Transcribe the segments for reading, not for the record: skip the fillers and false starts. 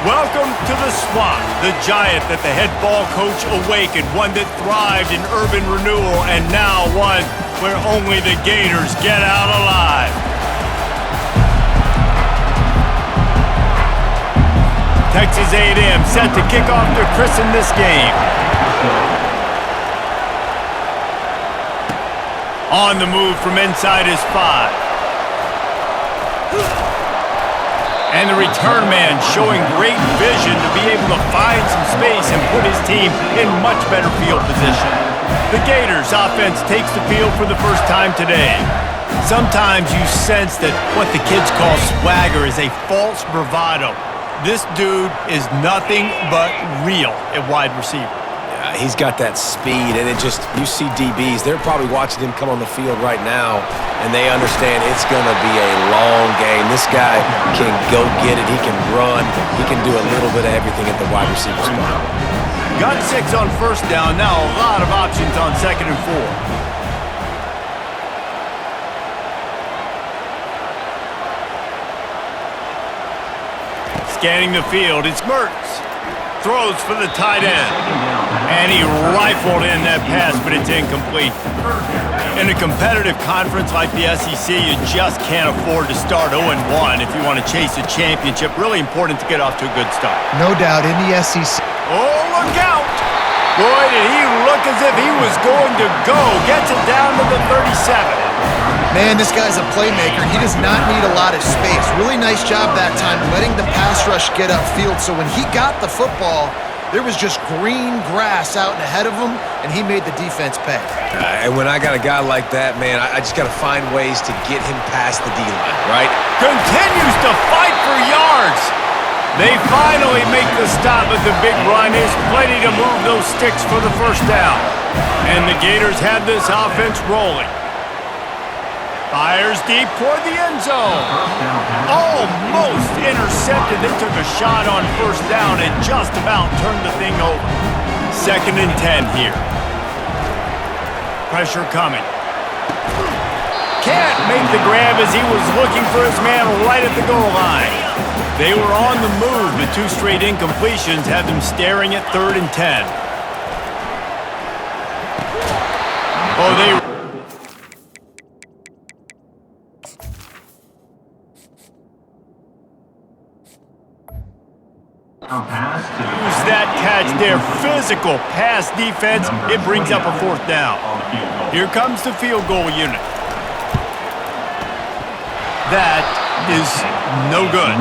Welcome to the Swamp, the giant that the head ball coach awakened, one that thrived in urban renewal, and now one where only the Gators get out alive. Texas A&M set to kick off to christen this game. On the move from inside his 5. And the return man showing great vision to be able to find some space and put his team in much better field position. The Gators offense takes the field for the first time today. Sometimes you sense that what the kids call swagger is a false bravado. This dude is nothing but real at wide receiver. He's got that speed, and you see DBs, they're probably watching him come on the field right now, and they understand it's going to be a long game. This guy can go get it. He can run. He can do a little bit of everything at the wide receiver spot. Got 6 on first down. Now a lot of options on 2nd and 4. Scanning the field, it's Mertz. Throws for the tight end. And he rifled in that pass, but it's incomplete. In a competitive conference like the SEC, you just can't afford to start 0-1 if you want to chase a championship. Really important to get off to a good start. No doubt, in the SEC. Oh, look out! Boy, did he look as if he was going to go. Gets it down to the 37. Man, this guy's a playmaker. He does not need a lot of space. Really nice job that time letting the pass rush get upfield. So when he got the football, there was just green grass out and ahead of him, and he made the defense pay. And when I got a guy like that, man, I just got to find ways to get him past the D-line, right? Continues to fight for yards. They finally make the stop at the big run. There's plenty to move those sticks for the first down. And the Gators have this offense rolling. Fires deep toward the end zone. Almost intercepted. They took a shot on first down and just about turned the thing over. 2nd and 10 here. Pressure coming. Can't make the grab as he was looking for his man right at the goal line. They were on the move, but 2 straight incompletions had them staring at 3rd and 10. Oh, they... Use that catch there. Physical pass defense. It brings up a 4th down. Here comes the field goal unit. That is no good.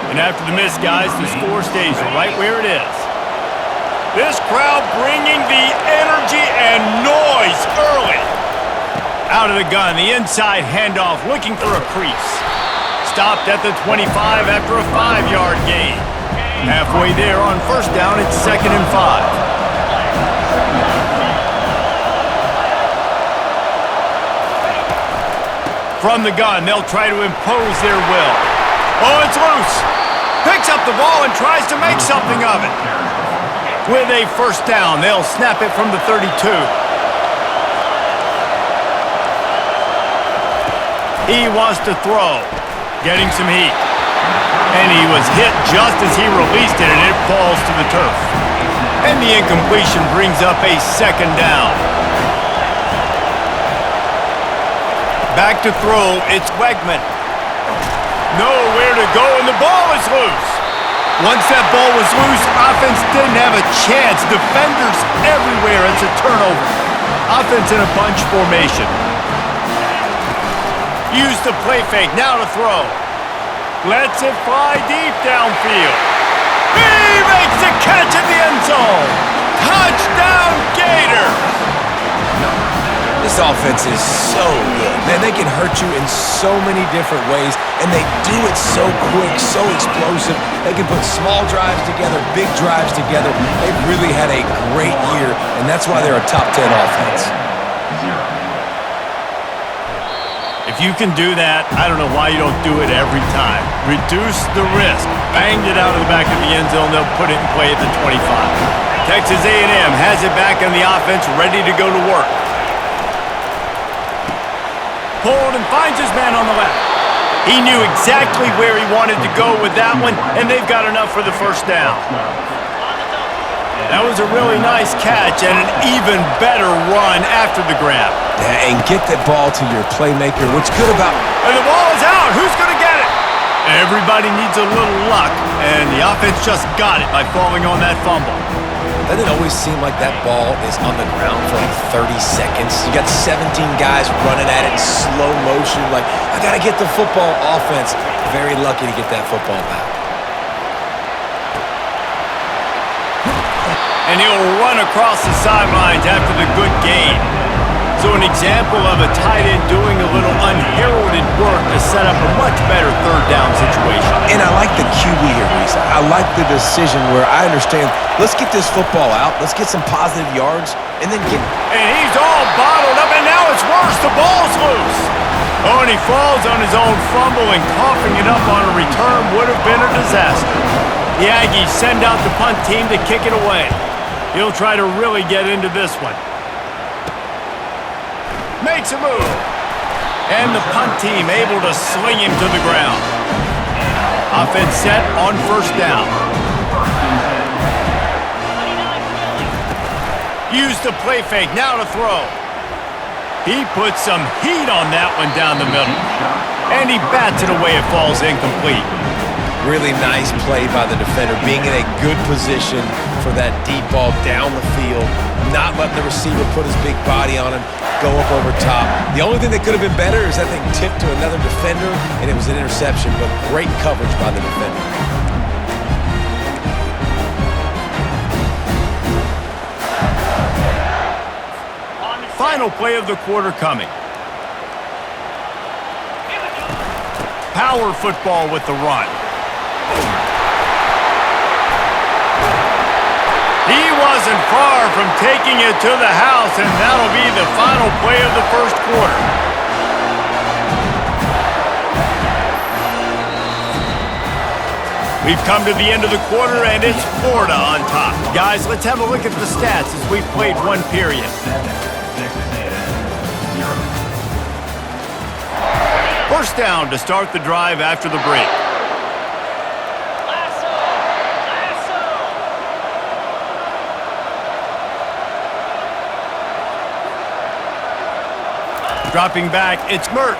And after the miss, guys, the score stays right where it is. This crowd bringing the energy and noise early. Out of the gun, the inside handoff, looking for a crease. Stopped at the 25 after a 5-yard gain. Halfway there on first down, it's 2nd and 5. From the gun, they'll try to impose their will. Oh, it's loose. Picks up the ball and tries to make something of it. With a first down, they'll snap it from the 32. He wants to throw. Getting some heat. And he was hit just as he released it, and it falls to the turf. And the incompletion brings up a 2nd down. Back to throw, it's Wegman. Nowhere to go, and the ball is loose. Once that ball was loose, offense didn't have a chance. Defenders everywhere, it's a turnover. Offense in a bunch formation. Use the play fake, now to throw. Lets it fly deep downfield. He makes the catch in the end zone. Touchdown, Gators! This offense is so good. Man, they can hurt you in so many different ways, and they do it so quick, so explosive. They can put small drives together, big drives together. They've really had a great year, and that's why they're a top 10 offense. If you can do that, I don't know why you don't do it every time. Reduce the risk. Banged it out of the back of the end zone. They'll put it in play at the 25. Texas A&M has it back on the offense, ready to go to work. Pulled and finds his man on the left. He knew exactly where he wanted to go with that one, and they've got enough for the first down. That was a really nice catch and an even better run after the grab. Yeah, and get that ball to your playmaker. What's good about... And the ball is out. Who's going to get it? Everybody needs a little luck, and the offense just got it by falling on that fumble. Doesn't it always seem like that ball is on the ground for like 30 seconds? You got 17 guys running at it in slow motion. Like, I got to get the football. Offense, very lucky to get that football back. And he'll run across the sidelines after the good gain. So an example of a tight end doing a little unheralded work to set up a much better third down situation. And I like the QB here, Reese. I like the decision where I understand, let's get this football out, let's get some positive yards, and then get... And he's all bottled up, and now it's worse. The ball's loose. Oh, and he falls on his own fumble, and coughing it up on a return would have been a disaster. The Aggies send out the punt team to kick it away. He'll try to really get into this one. Makes a move. And the punt team able to sling him to the ground. Offense set on first down. Use the play fake, now to throw. He puts some heat on that one down the middle. And he bats it away, it falls incomplete. Really nice play by the defender, being in a good position for that deep ball down the field, not letting the receiver put his big body on him, go up over top. The only thing that could have been better is that thing tipped to another defender, and it was an interception, but great coverage by the defender. Final play of the quarter coming. Power football with the run. He wasn't far from taking it to the house, and that'll be the final play of the first quarter. We've come to the end of the quarter, and it's Florida on top. Guys, let's have a look at the stats as we've played one period. First down to start the drive after the break. Dropping back, it's Mertz.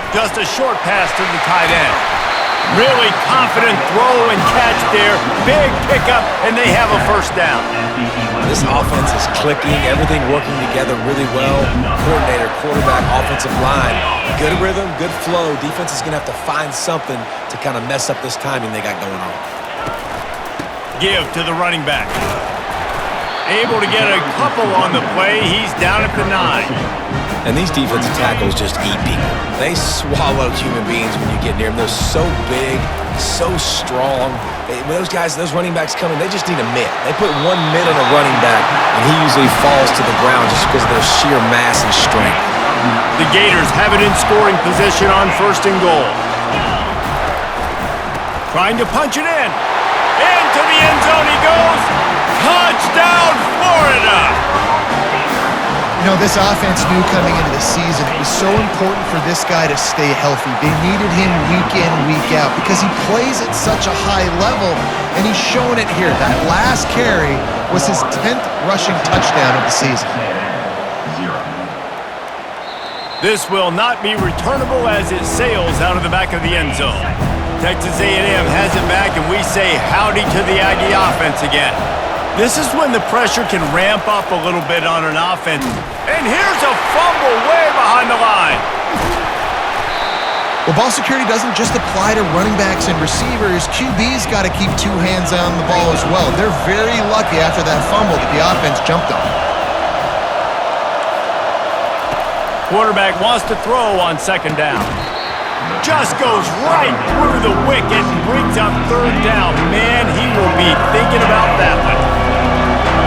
Just a short pass to the tight end. Really confident throw and catch there. Big pickup, and they have a first down. This offense is clicking, everything working together really well. Coordinator, quarterback, offensive line. Good rhythm, good flow. Defense is going to have to find something to kind of mess up this timing they got going on. Give to the running back. Able to get a couple on the play. He's down at the 9. And these defensive tackles just eat people. They swallow human beings when you get near them. They're so big, so strong. When those guys, those running backs come in, they just need a mitt. They put one mitt on a running back, and he usually falls to the ground just because of their sheer mass and strength. The Gators have it in scoring position on first and goal. Trying to punch it in. Into the end zone he goes. Touchdown, Florida! You know, this offense knew coming into the season it was so important for this guy to stay healthy. They needed him week in, week out because he plays at such a high level, and he's showing it here. That last carry was his 10th rushing touchdown of the season. This will not be returnable as it sails out of the back of the end zone. Texas A&M has it back, and we say howdy to the Aggie offense again. This is when the pressure can ramp up a little bit on an offense. And here's a fumble way behind the line. Well, ball security doesn't just apply to running backs and receivers. QB's got to keep two hands on the ball as well. They're very lucky after that fumble that the offense jumped on. Quarterback wants to throw on second down. Just goes right through the wicket and brings up third down. Man, he will be thinking about that one.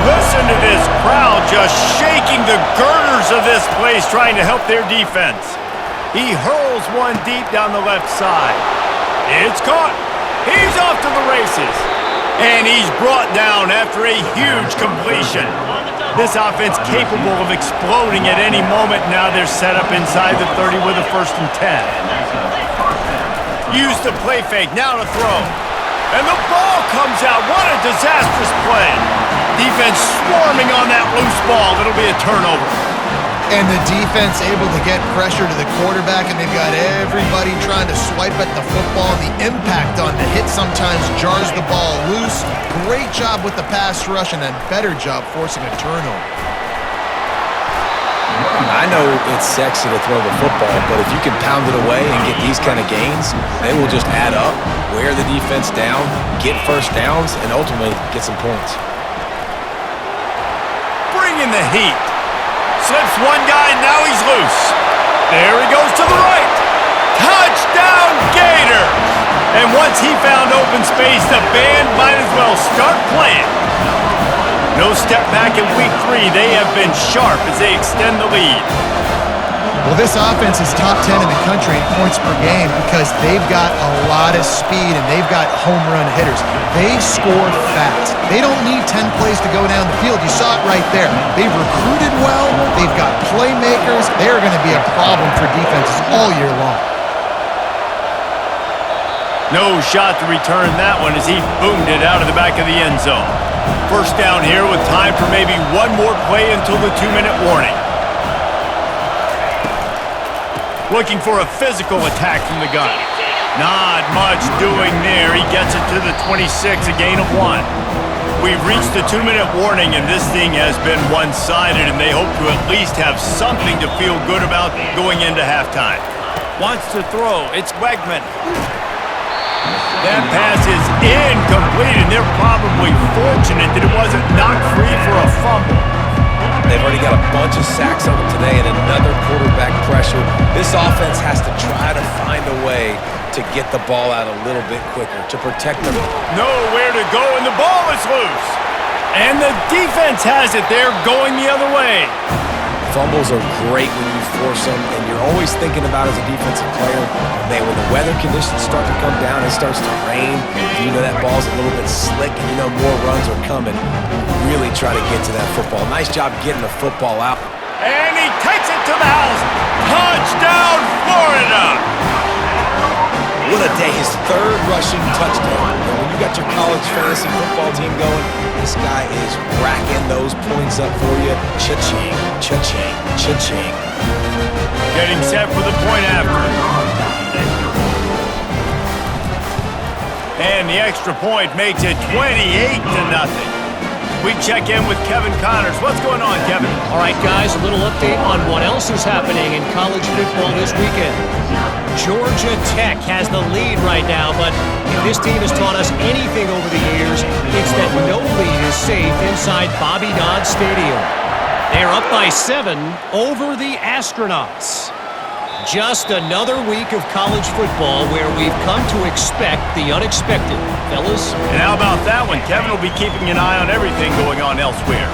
Listen to this crowd just shaking the girders of this place trying to help their defense. He hurls one deep down the left side. It's caught. He's off to the races. And he's brought down after a huge completion. This offense capable of exploding at any moment. Now they're set up inside the 30 with a 1st and 10. Use the play fake, now to throw. And the ball comes out. What a disastrous play. Defense swarming on that loose ball. It'll be a turnover. And the defense able to get pressure to the quarterback, and they've got everybody trying to swipe at the football. The impact on the hit sometimes jars the ball loose. Great job with the pass rush, and a better job forcing a turnover. I know it's sexy to throw the football, but if you can pound it away and get these kind of gains, they will just add up, wear the defense down, get first downs, and ultimately get some points. Bring in the heat. Slips one guy, now he's loose. There he goes to the right. Touchdown, Gators! And once he found open space, the band might as well start playing. No step back in week 3. They have been sharp as they extend the lead. Well, this offense is top 10 in the country in points per game because they've got a lot of speed and they've got home run hitters. They score fast. They don't need 10 plays to go down the field. You saw it right there. They've recruited well. They've got playmakers. They're going to be a problem for defenses all year long. No shot to return that one as he boomed it out of the back of the end zone. First down here with time for maybe one more play until the 2-minute warning. Looking for a physical attack from the gun. Not much doing there. He gets it to the 26, a gain of 1. We've reached the 2-minute warning, and this thing has been one-sided, and they hope to at least have something to feel good about going into halftime. Wants to throw. It's Wegman. That pass is incomplete, and they're probably fortunate that it wasn't knocked free for a fumble. They've already got a bunch of sacks on them today and another quarterback pressure. This offense has to try to find a way to get the ball out a little bit quicker to protect them. Nowhere to go, and the ball is loose. And the defense has it. They're going the other way. Fumbles are great when you force them, and you're always thinking about as a defensive player, man, when the weather conditions start to come down, it starts to rain, you know that ball's a little bit slick, and you know more runs are coming. Really try to get to that football. Nice job getting the football out. And he takes it to the house. Touchdown, Florida! What a day. His 3rd rushing touchdown. And when you got your college fantasy football team going, this guy is racking those points up for you. Cha-ching, cha-ching, cha-ching. Getting set for the point after. And the extra point makes it 28-0. We check in with Kevin Connors. What's going on, Kevin? All right, guys, a little update on what else is happening in college football this weekend. Georgia Tech has the lead right now, but if this team has taught us anything over the years, it's that no lead is safe inside Bobby Dodd Stadium. They're up by 7 over the Astronauts. Just another week of college football where we've come to expect the unexpected, fellas. And how about that one? Kevin will be keeping an eye on everything going on elsewhere.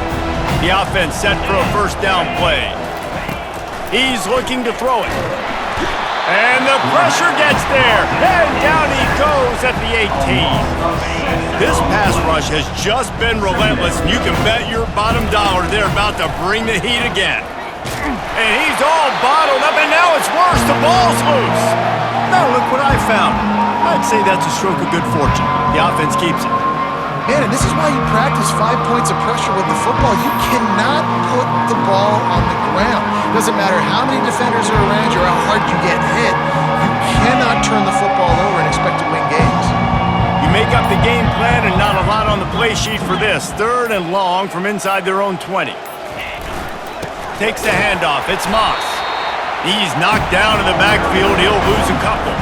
The offense set for a first down play. He's looking to throw it. And the pressure gets there. And down he goes at the 18. This pass rush has just been relentless. And you can bet your bottom dollar they're about to bring the heat again. And he's all bottled up, and now it's worse. The ball's loose. Now look what I found. I'd say that's a stroke of good fortune. The offense keeps it. Man, and this is why you practice 5 points of pressure with the football. You cannot put the ball on the ground. Doesn't matter how many defenders are around you or how hard you get hit. You cannot turn the football over and expect to win games. You make up the game plan and not a lot on the play sheet for this. 3rd and long from inside their own 20. Takes the handoff. It's Moss. He's knocked down in the backfield. He'll lose a couple.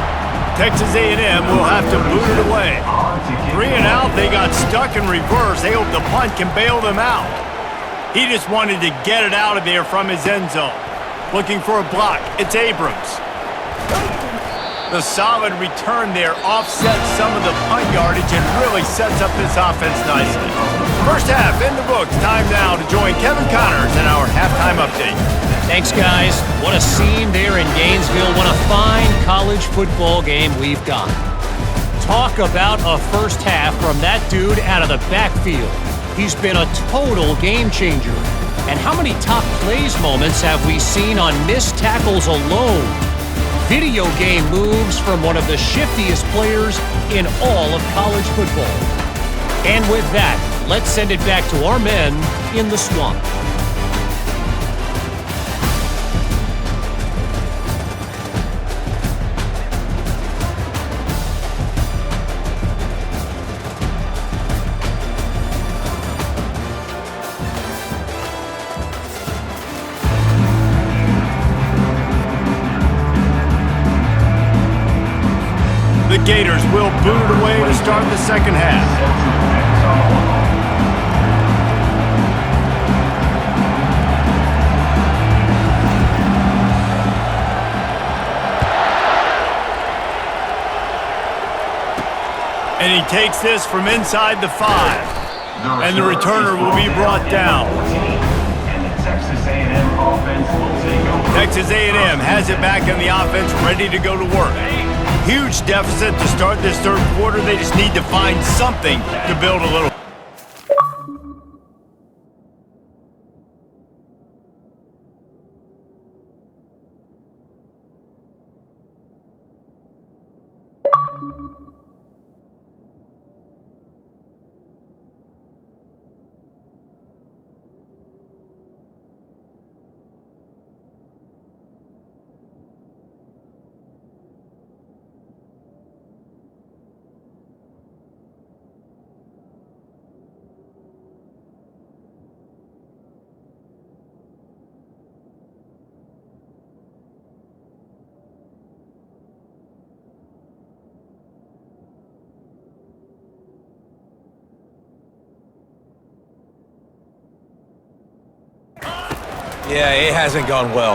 Texas A&M will have to boot it away. 3 and out. They got stuck in reverse. They hope the punt can bail them out. He just wanted to get it out of there from his end zone. Looking for a block. It's Abrams. The solid return there offsets some of the punt yardage and really sets up this offense nicely. First half in the books. Time now to join Kevin Connors in our halftime update. Thanks, guys. What a scene there in Gainesville. What a fine college football game we've got. Talk about a first half from that dude out of the backfield. He's been a total game changer. And how many top plays moments have we seen on missed tackles alone? Video game moves from one of the shiftiest players in all of college football. And with that, let's send it back to our men in the swamp. The Gators will boot it away to start the second half. And he takes this from inside the 5. And the returner will be brought down. Texas A&M has it back in the offense, ready to go to work. Huge deficit to start this third quarter. They just need to find something to build a little. Yeah, it hasn't gone well.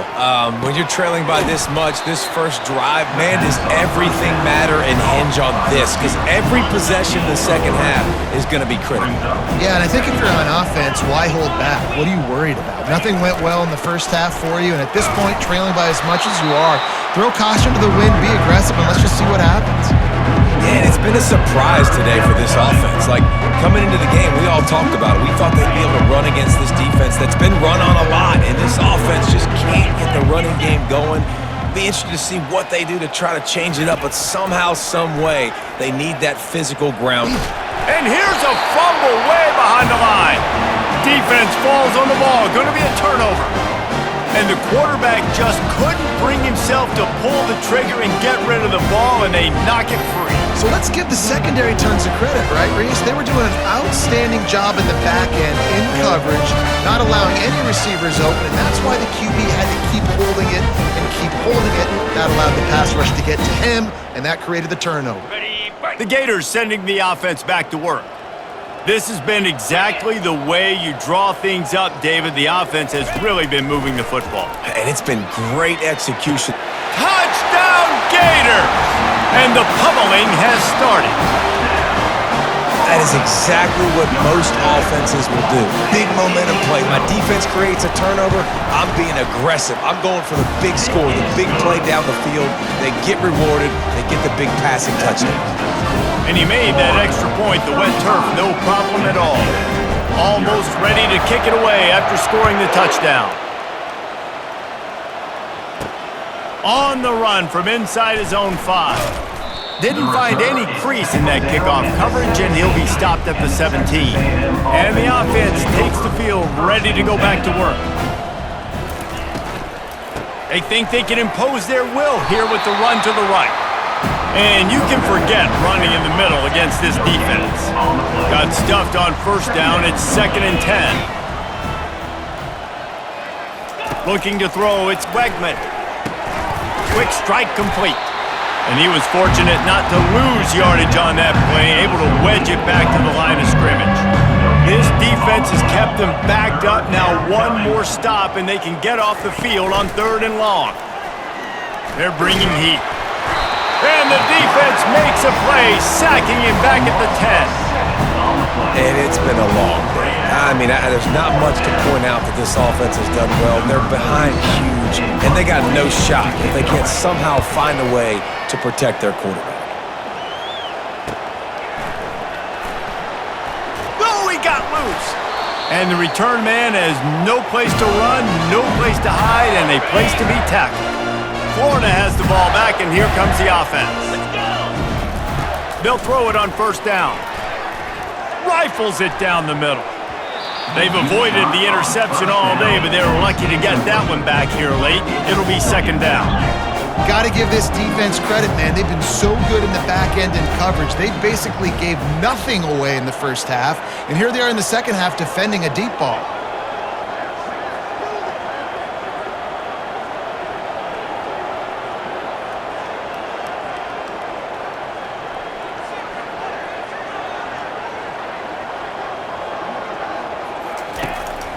When you're trailing by this much, this first drive, man, does everything matter and hinge on this? Because every possession in the second half is going to be critical. Yeah, and I think if you're on offense, why hold back? What are you worried about? Nothing went well in the first half for you, and at this point, trailing by as much as you are, throw caution to the wind, be aggressive, and let's just see what happens. Yeah, and it's been a surprise today for this offense. Like, coming into the game, we all talked about it. We thought they'd be able to run against this defense that's been run on a lot, and this offense just can't get the running game going. Be interested to see what they do to try to change it up, but somehow, some way, they need that physical ground. And here's a fumble way behind the line. Defense falls on the ball. Going to be a turnover. And the quarterback just couldn't bring himself to pull the trigger and get rid of the ball, and they knock it free. So let's give the secondary tons of credit, right, Reese? They were doing an outstanding job in the back end, in coverage, not allowing any receivers open, and that's why the QB had to keep holding it and keep holding it. That allowed the pass rush to get to him, and that created the turnover. The Gators sending the offense back to work. This has been exactly the way you draw things up, David. The offense has really been moving the football. And it's been great execution. Touchdown, Gators! And the pummeling has started. That is exactly what most offenses will do. Big momentum play. My defense creates a turnover. I'm being aggressive. I'm going for the big score, the big play down the field. They get rewarded. They get the big passing touchdown. And he made that extra point, the wet turf, no problem at all. Almost ready to kick it away after scoring the touchdown. On the run from inside his own 5. Didn't find any crease in that kickoff coverage, and he'll be stopped at the 17. And the offense takes the field, ready to go back to work. They think they can impose their will here with the run to the right. And you can forget running in the middle against this defense. Got stuffed on first down. It's 2nd and 10. Looking to throw. It's Wegman. Quick strike complete. And he was fortunate not to lose yardage on that play, able to wedge it back to the line of scrimmage. This defense has kept them backed up. Now one more stop, and they can get off the field on 3rd and long. They're bringing heat. And the defense makes a play, sacking him back at the 10. And it's been a long day. I mean, there's not much to point out that this offense has done well. They're behind huge, and they got no shot if they can't somehow find a way to protect their quarterback. Oh, he got loose. And the return man has no place to run, no place to hide, and a place to be tackled. Florida has the ball back, and here comes the offense. They'll throw it on first down. Rifles it down the middle. They've avoided the interception all day, but they were lucky to get that one back here late. It'll be second down. Got to give this defense credit, man. They've been so good in the back end in coverage. They basically gave nothing away in the first half, and here they are in the second half defending a deep ball.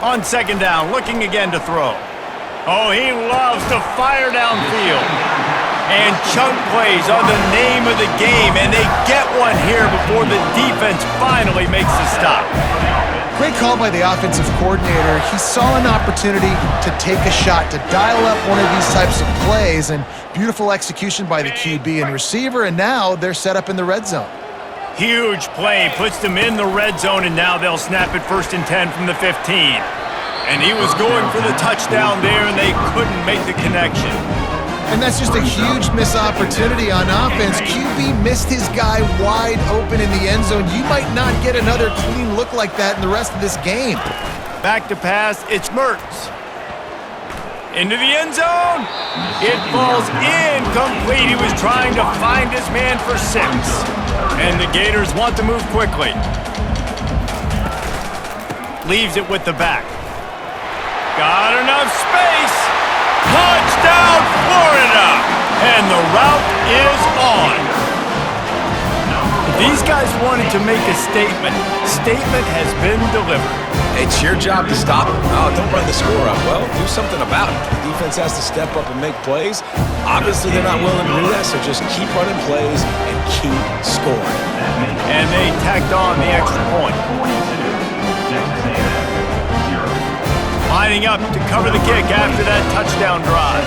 On second down, looking again to throw. Oh, he loves to fire downfield. And chunk plays are the name of the game, and they get one here before the defense finally makes the stop. Great call by the offensive coordinator. He saw an opportunity to take a shot, to dial up one of these types of plays, and beautiful execution by the QB and receiver, and now they're set up in the red zone. Huge play, puts them in the red zone, and now they'll snap it 1st and 10 from the 15. And he was going for the touchdown there, and they couldn't make the connection. And that's just a huge missed opportunity on offense. QB missed his guy wide open in the end zone. You might not get another clean look like that in the rest of this game. Back to pass, it's Mertz. Into the end zone. It falls incomplete. He was trying to find his man for 6. And the Gators want to move quickly. Leaves it with the back. Got enough space. Touchdown, Florida! And the route is on. If these guys wanted to make a statement has been delivered. It's your job to stop them. Oh, don't run the score up. Well, do something about it. The defense has to step up and make plays. Obviously, they're not willing to do that, so just keep running plays and keep scoring. And they tacked on the extra point. Lining up to cover the kick after that touchdown drive.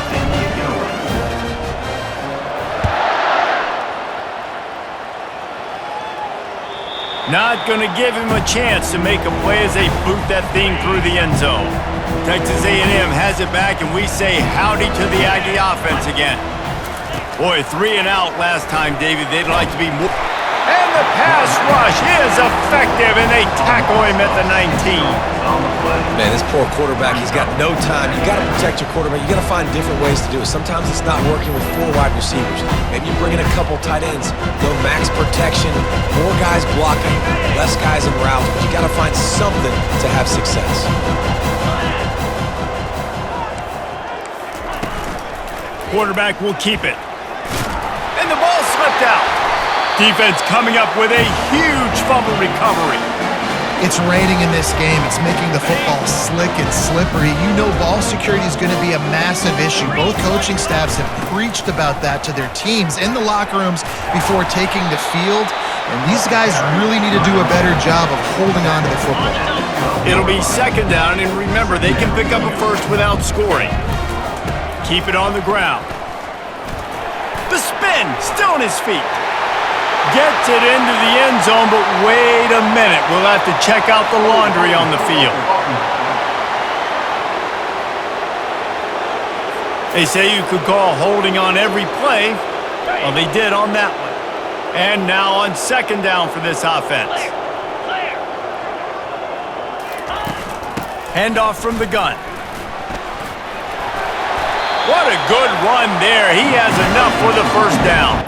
Not going to give him a chance to make a play as they boot that thing through the end zone. Texas A&M has it back, and we say howdy to the Aggie offense again. Boy, 3 and out last time, David. They'd like to be more. And the pass rush is effective, and they tackle him at the 19. Man, this poor quarterback, he's got no time. You got to protect your quarterback. You got to find different ways to do it. Sometimes it's not working with 4 wide receivers. Maybe you bring in a couple tight ends, go max protection, more guys blocking, less guys in routes, but you got to find something to have success. Quarterback will keep it. And the ball slipped out. Defense coming up with a huge fumble recovery. It's raining in this game. It's making the football slick and slippery. You know ball security is going to be a massive issue. Both coaching staffs have preached about that to their teams in the locker rooms before taking the field. And these guys really need to do a better job of holding on to the football. It'll be second down, and remember, they can pick up a first without scoring. Keep it on the ground. The spin, still on his feet. Gets it into the end zone, but wait a minute. We'll have to check out the laundry on the field. They say you could call holding on every play. Well, they did on that one. And now on second down for this offense. Handoff from the gun. What a good run there. He has enough for the first down.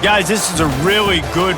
Guys, this is a really good